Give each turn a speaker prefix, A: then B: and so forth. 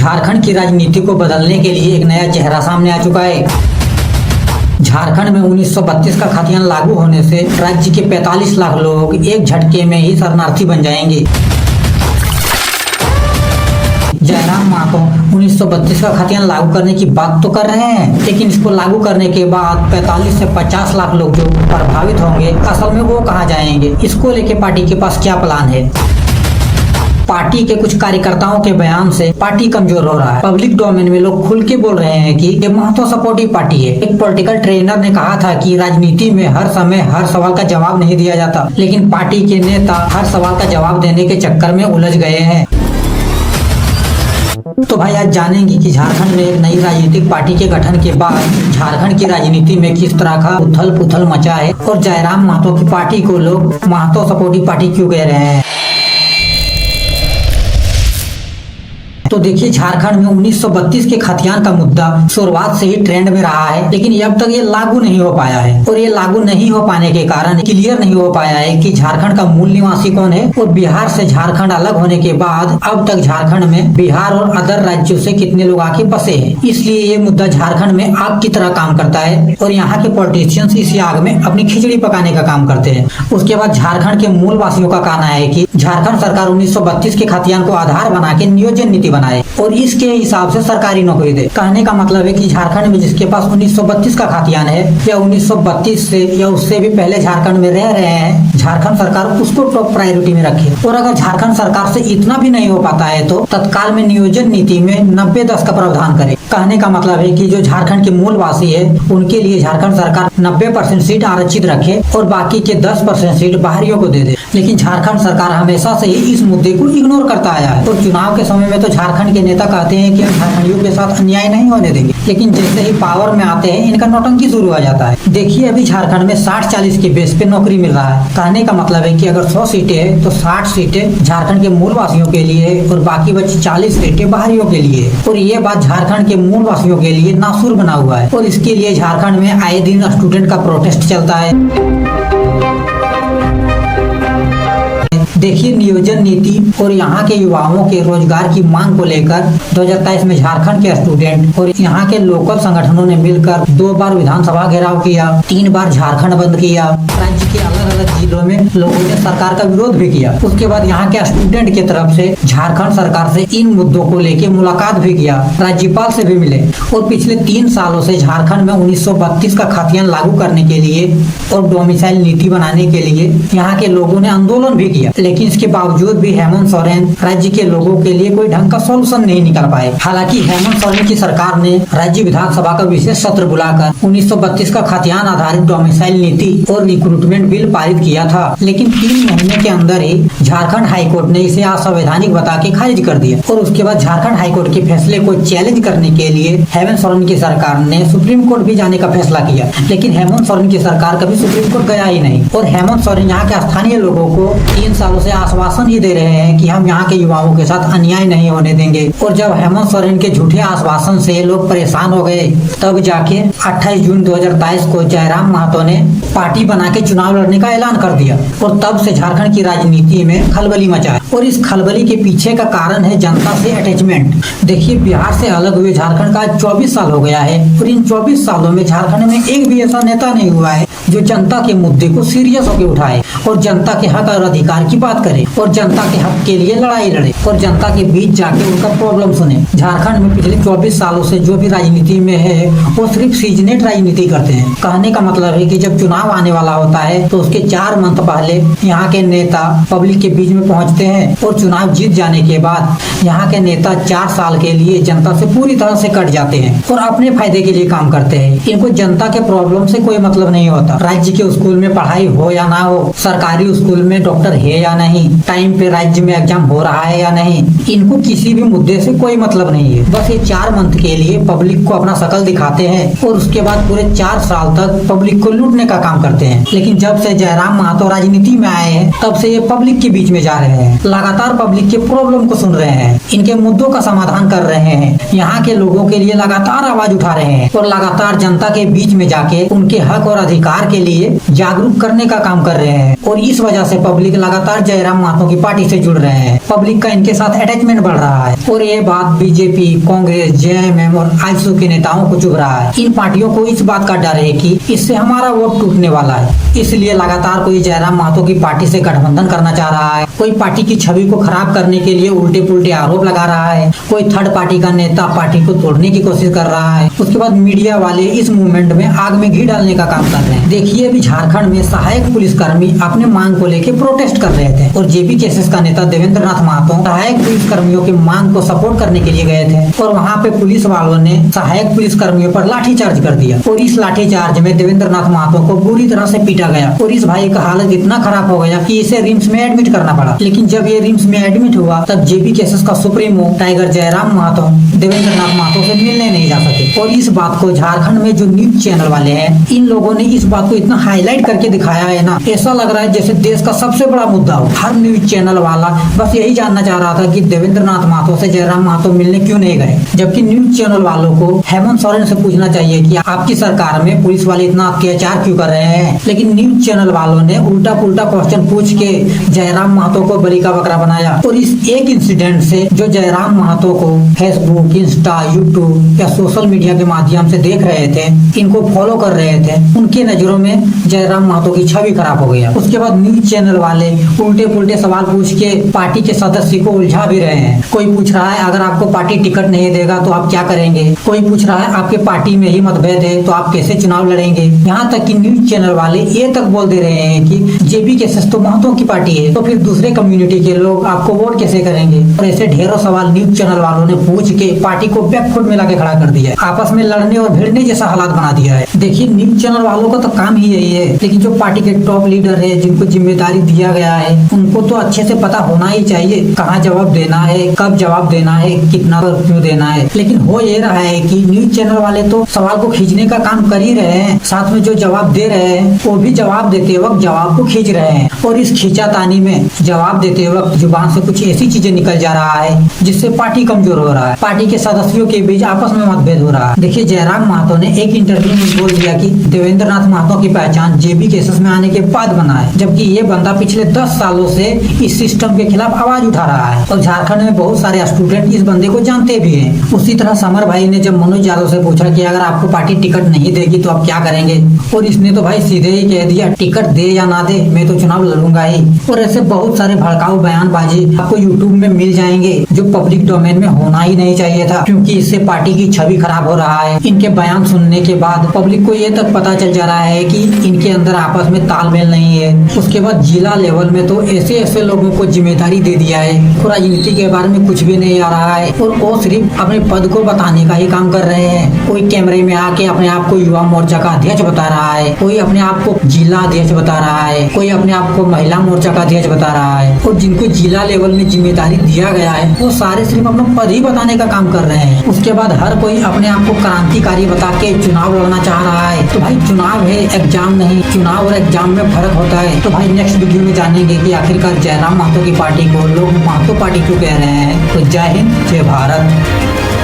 A: झारखंड की राजनीति को बदलने के लिए एक नया चेहरा सामने आ चुका है। झारखंड में 1932 का खतियान लागू होने से राज्य के 45 लाख लोग एक झटके में ही शरणार्थी बन जाएंगे। जयराम महतो 1932 का खतियान लागू करने की बात तो कर रहे हैं, लेकिन इसको लागू करने के बाद 45 से 50 लाख लोग जो प्रभावित होंगे, असल में वो कहाँ जाएंगे? इसको लेके पार्टी के पास क्या प्लान है? पार्टी के कुछ कार्यकर्ताओं के बयान से पार्टी कमजोर हो रहा है। पब्लिक डोमेन में लोग खुल के बोल रहे हैं कि ये महतो सपोर्टिव पार्टी है। एक पॉलिटिकल ट्रेनर ने कहा था कि राजनीति में हर समय हर सवाल का जवाब नहीं दिया जाता, लेकिन पार्टी के नेता हर सवाल का जवाब देने के चक्कर में उलझ गए हैं। तो भाई आज जानेंगे कि झारखंड में एक नई राजनीतिक पार्टी के गठन के बाद झारखंड की राजनीति में किस तरह का उथल पुथल मचा है और जयराम महतो की पार्टी को लोग महतो सपोर्टिव पार्टी क्यों कह रहे हैं। तो देखिए, झारखंड में 1932 के खतियान का मुद्दा शुरुआत से ही ट्रेंड में रहा है, लेकिन अब तक ये लागू नहीं हो पाया है। और ये लागू नहीं हो पाने के कारण क्लियर नहीं हो पाया है कि झारखंड का मूल निवासी कौन है और बिहार से झारखंड अलग होने के बाद अब तक झारखंड में बिहार और अदर राज्यों से कितने लोग आके बसे हैं। इसलिए ये मुद्दा झारखंड में आग की तरह काम करता है और यहाँ के पॉलिटिशियंस इसी आग में अपनी खिचड़ी पकाने का काम करते हैं। उसके बाद झारखंड के मूल वासियों का कहना है कि झारखंड सरकार 1932 के खतियान को आधार बना के नियोजन नीति बनाए और इसके हिसाब से सरकारी नौकरी दे। कहने का मतलब है कि झारखंड में जिसके पास 1932 का खतियान है या 1932 से या उससे भी पहले झारखंड में रह रहे हैं, झारखंड सरकार उसको टॉप प्रायोरिटी में रखे। और अगर झारखंड सरकार से इतना भी नहीं हो पाता है तो तत्काल में नियोजन नीति में 90-10 का प्रावधान करे। कहने का मतलब है कि जो झारखंड के मूल वासी है उनके लिए झारखंड सरकार 90% सीट आरक्षित रखे और बाकी के 10% सीट बाहरियों को दे दे। लेकिन झारखंड सरकार हमेशा से ही इस मुद्दे को इग्नोर करता आया है और चुनाव के समय में तो झारखंड के नेता कहते हैं कि हम झारखंडियों के साथ अन्याय नहीं होने देंगे, लेकिन जैसे ही पावर में आते हैं इनका नौटंकी शुरू हो जाता है। देखिए, अभी झारखंड में 60-40 के बेस पे नौकरी मिल रहा है। कहने का मतलब है कि अगर 100 सीटें हैं तो 60 सीटें झारखंड के मूल वासियों के लिए है और बाकी बची 40 सीटें बाहरियों के लिए है। और ये बात झारखंड के मूल वासियों के लिए नासुर बना हुआ है और इसके लिए झारखंड में आए दिन स्टूडेंट का प्रोटेस्ट चलता है। देखिए, नियोजन नीति और यहाँ के युवाओं के रोजगार की मांग को लेकर 2023 में झारखंड के स्टूडेंट और यहाँ के लोकल संगठनों ने मिलकर 2 बार विधानसभा घेराव किया, 3 बार झारखंड बंद किया। राज्य के अलग अलग जिलों में लोगों ने सरकार का विरोध भी किया। उसके बाद यहाँ के स्टूडेंट की तरफ से झारखंड सरकार से इन मुद्दों को लेकर मुलाकात भी किया, राज्यपाल से भी मिले। और पिछले 3 सालों से झारखंड में 1932 का खतियान लागू करने के लिए और डोमिसाइल नीति बनाने के लिए यहाँ के लोगों ने आंदोलन भी किया, लेकिन इसके बावजूद भी हेमंत सोरेन राज्य के लोगों के लिए कोई ढंग का सॉल्यूशन नहीं निकाल पाए। हालांकि हेमंत सोरेन की सरकार ने राज्य विधानसभा का विशेष सत्र बुलाकर 1932 का खतियान आधारित डोमिसाइल नीति और रिक्रूटमेंट बिल पारित किया था, लेकिन 3 महीने के अंदर ही झारखंड हाईकोर्ट ने इसे असंवैधानिक बता के खारिज कर दिया। और उसके बाद झारखंड हाईकोर्ट के फैसले को चैलेंज करने के लिए हेमंत सोरेन की सरकार ने सुप्रीम कोर्ट भी जाने का फैसला किया, लेकिन हेमंत सोरेन की सरकार कभी सुप्रीम कोर्ट गया ही नहीं। और हेमंत सोरेन यहाँ के स्थानीय लोगों को 3 सालों से आश्वासन ही दे रहे हैं कि हम यहाँ के युवाओं के साथ अन्याय नहीं होने देंगे। और जब हेमंत सोरेन के झूठे आश्वासन से लोग परेशान हो गए, तब जाके 28 जून 2023 को जयराम महतो ने पार्टी बना के चुनाव लड़ने का ऐलान कर दिया और तब से झारखंड की राजनीति में खलबली मचा है। और इस खलबली के पीछे का कारण है जनता से अटैचमेंट। देखिए, बिहार से अलग हुए झारखंड का 24 साल हो गया है और इन 24 सालों में झारखंड में एक भी ऐसा नेता नहीं हुआ है जो जनता के मुद्दे को सीरियस होकर उठाए और जनता के हक और अधिकार की बात करे और जनता के हक के लिए लड़ाई लड़े और जनता के बीच जाके उनका प्रॉब्लम सुने। झारखंड में पिछले 24 सालों से जो भी राजनीति में है वो सिर्फ सीजनेट राजनीति करते हैं। कहने का मतलब है कि जब चुनाव आने वाला होता है तो उसके 4 मंथ पहले यहाँ के नेता पब्लिक के बीच में पहुंचते हैं और चुनाव जीत जाने के बाद यहाँ के नेता 4 साल के लिए जनता से पूरी तरह से कट जाते हैं और अपने फायदे के लिए काम करते हैं। इनको जनता के प्रॉब्लम से कोई मतलब नहीं होता। राज्य के स्कूल में पढ़ाई हो या ना हो, सरकारी स्कूल में डॉक्टर है या नहीं, टाइम पे राज्य में एग्जाम हो रहा है या नहीं, इनको किसी भी मुद्दे से कोई मतलब नहीं है। बस ये 4 मंथ के लिए पब्लिक को अपना शकल दिखाते हैं और उसके बाद पूरे 4 साल तक पब्लिक को लूटने का काम करते हैं। लेकिन जब से जयराम महतो राजनीति में आए हैं तब से ये पब्लिक के बीच में जा रहे हैं, लगातार पब्लिक के प्रॉब्लम को सुन रहे हैं, इनके मुद्दों का समाधान कर रहे हैं, यहाँ के लोगों के लिए लगातार आवाज उठा रहे हैं और लगातार जनता के बीच में जाके उनके हक और अधिकार सुधार के लिए जागरूक करने का काम कर रहे हैं और इस वजह से पब्लिक लगातार जयराम महतो की पार्टी से जुड़ रहे हैं। पब्लिक का इनके साथ अटैचमेंट बढ़ रहा है और ये बात बीजेपी, कांग्रेस, जेएमएम और आजसू के नेताओं को चुभ रहा है। इन पार्टियों को इस बात का डर है कि इससे हमारा वोट टूटने वाला है, इसलिए लगातार कोई जयराम महतो की पार्टी से गठबंधन करना चाह रहा है। कोई पार्टी की छवि को खराब करने के लिए उल्टे पुल्टे आरोप लगा रहा है। कोई थर्ड पार्टी का नेता पार्टी को तोड़ने की कोशिश कर रहा है। उसके बाद मीडिया वाले इस मूवमेंट में आग में घी डालने का काम कर रहे हैं। देखिए अभी झारखंड में सहायक पुलिसकर्मी अपने मांग को लेकर प्रोटेस्ट कर रहे थे और जेबी केसेस का नेता देवेंद्र नाथ महतो सहायक पुलिसकर्मियों की मांग को सपोर्ट करने के लिए गए थे और वहाँ पे पुलिस वालों ने सहायक पुलिसकर्मियों पर लाठीचार्ज कर दिया और इस लाठीचार्ज में देवेंद्र नाथ महतो को बुरी तरह से पीटा गया और इस भाई का हालत इतना खराब हो गया कि इसे रिम्स में एडमिट करना पड़ा। लेकिन जब ये रिम्स में एडमिट हुआ तब जेबी केसेस का सुप्रीमो टाइगर जयराम महतो देवेंद्र नाथ महतो से मिलने नहीं जा सके और इस बात को झारखंड में जो न्यूज चैनल वाले हैं इन लोगों ने इस बात को इतना हाईलाइट करके दिखाया है ना, ऐसा लग रहा है जैसे देश का सबसे बड़ा मुद्दा हो। हर न्यूज चैनल वाला बस यही जानना चाह रहा था कि देवेंद्र नाथ महतो से जयराम महतो मिलने क्यों नहीं गए, जबकि न्यूज चैनल वालों को हेमंत सोरेन से पूछना चाहिए कि आपकी सरकार में पुलिस वाले इतना अत्याचार क्यों कर रहे हैं। लेकिन न्यूज चैनल वालों ने उल्टा पुल्टा क्वेश्चन पूछ के जयराम महतो को बलि का बकरा बनाया और इस एक इंसिडेंट से जो जयराम महतो को फेसबुक, इंस्टा, यूट्यूब या सोशल मीडिया के माध्यम से देख रहे थे, इनको फॉलो कर रहे थे, उनकी नजरों में जयराम महतो की छवि खराब हो गया। उसके बाद न्यूज चैनल वाले उल्टे पुल्टे सवाल पूछ के पार्टी के सदस्य को उलझा भी रहे हैं। कोई पूछ रहा है अगर आपको पार्टी टिकट नहीं देगा तो आप क्या करेंगे, कोई पूछ रहा है आपके पार्टी में ही मतभेद है तो आप कैसे चुनाव लड़ेंगे। यहाँ तक कि न्यूज चैनल वाले ये तक बोल दे रहे हैं कि जेबी केसेस तो महतो की पार्टी है तो फिर दूसरे कम्युनिटी के लोग आपको वोट कैसे करेंगे। और ऐसे ढेरों सवाल न्यूज चैनल वालों ने पूछ के पार्टी को बैकफुट में लाके खड़ा कर दिया, आपस में लड़ने और भिड़ने जैसा हालात बना दिया है। देखिए न्यूज चैनल वालों का तो काम ही यही है, लेकिन जो पार्टी के टॉप लीडर है जिनको जिम्मेदारी दिया गया है उनको तो अच्छे से पता होना ही चाहिए कहाँ जवाब देना है, कब जवाब देना है, कितना और क्यों देना है। लेकिन हो ये रहा है कि न्यूज चैनल वाले तो सवाल को खींचने का काम कर ही रहे हैं, साथ में जो जवाब दे रहे हैं वो भी जवाब देते वक्त जवाब को खींच रहे हैं और इस खींचातानी में जवाब देते वक्त जुबान से कुछ ऐसी चीजें निकल जा रहा है जिससे पार्टी कमजोर हो रहा है, पार्टी के सदस्यों के बीच आपस में मतभेद हो रहा है। देखिए जयराम महतो ने एक इंटरव्यू में बोल दिया कि देवेंद्र नाथ महतो की पहचान जेबी केसेस में आने के बाद बना है, जबकि ये बंदा पिछले 10 सालों से इस सिस्टम के खिलाफ आवाज उठा रहा है और झारखंड में बहुत सारे स्टूडेंट इस बंदे को जानते भी हैं। उसी तरह समर भाई ने जब मनोज यादव से पूछा कि अगर आपको पार्टी टिकट नहीं देगी तो आप क्या करेंगे, और इसने तो भाई सीधे ही कह दिया टिकट दे या ना दे मैं तो चुनाव लड़ूंगा ही। और ऐसे बहुत सारे भड़काऊ बयानबाजी आपको यूट्यूब में मिल जाएंगे जो पब्लिक डोमेन में होना ही नहीं चाहिए था, क्योंकि इससे पार्टी की छवि खराब हो रहा है। इनके बयान सुनने के बाद पब्लिक को ये तक पता चल जा रहा है कि इनके अंदर आपस में तालमेल नहीं है। उसके बाद जिला लेवल में तो ऐसे ऐसे लोगों को जिम्मेदारी दे दिया है, राजनीति के बारे में कुछ भी नहीं आ रहा है और वो सिर्फ अपने पद को बताने का ही काम कर रहे हैं। कोई कैमरे में आके अपने आप को युवा मोर्चा का अध्यक्ष बता रहा है, कोई अपने आप को जिला अध्यक्ष बता रहा है, कोई अपने आप को महिला मोर्चा का अध्यक्ष बता रहा है और जिनको जिला लेवल में जिम्मेदारी दिया गया है वो सारे सिर्फ अपना पद ही बताने का काम कर रहे हैं। उसके बाद हर कोई अपने आप को क्रांतिकारी बता के चुनाव लड़ना चाह रहा है। तो भाई चुनाव है, एग्जाम नहीं। चुनाव और एग्जाम में फर्क होता है। तो भाई नेक्स्ट वीडियो में जानेंगे कि आखिरकार जयराम महतो की पार्टी को लोग महतो पार्टी क्यों कह रहे हैं। तो जय हिंद, जय भारत।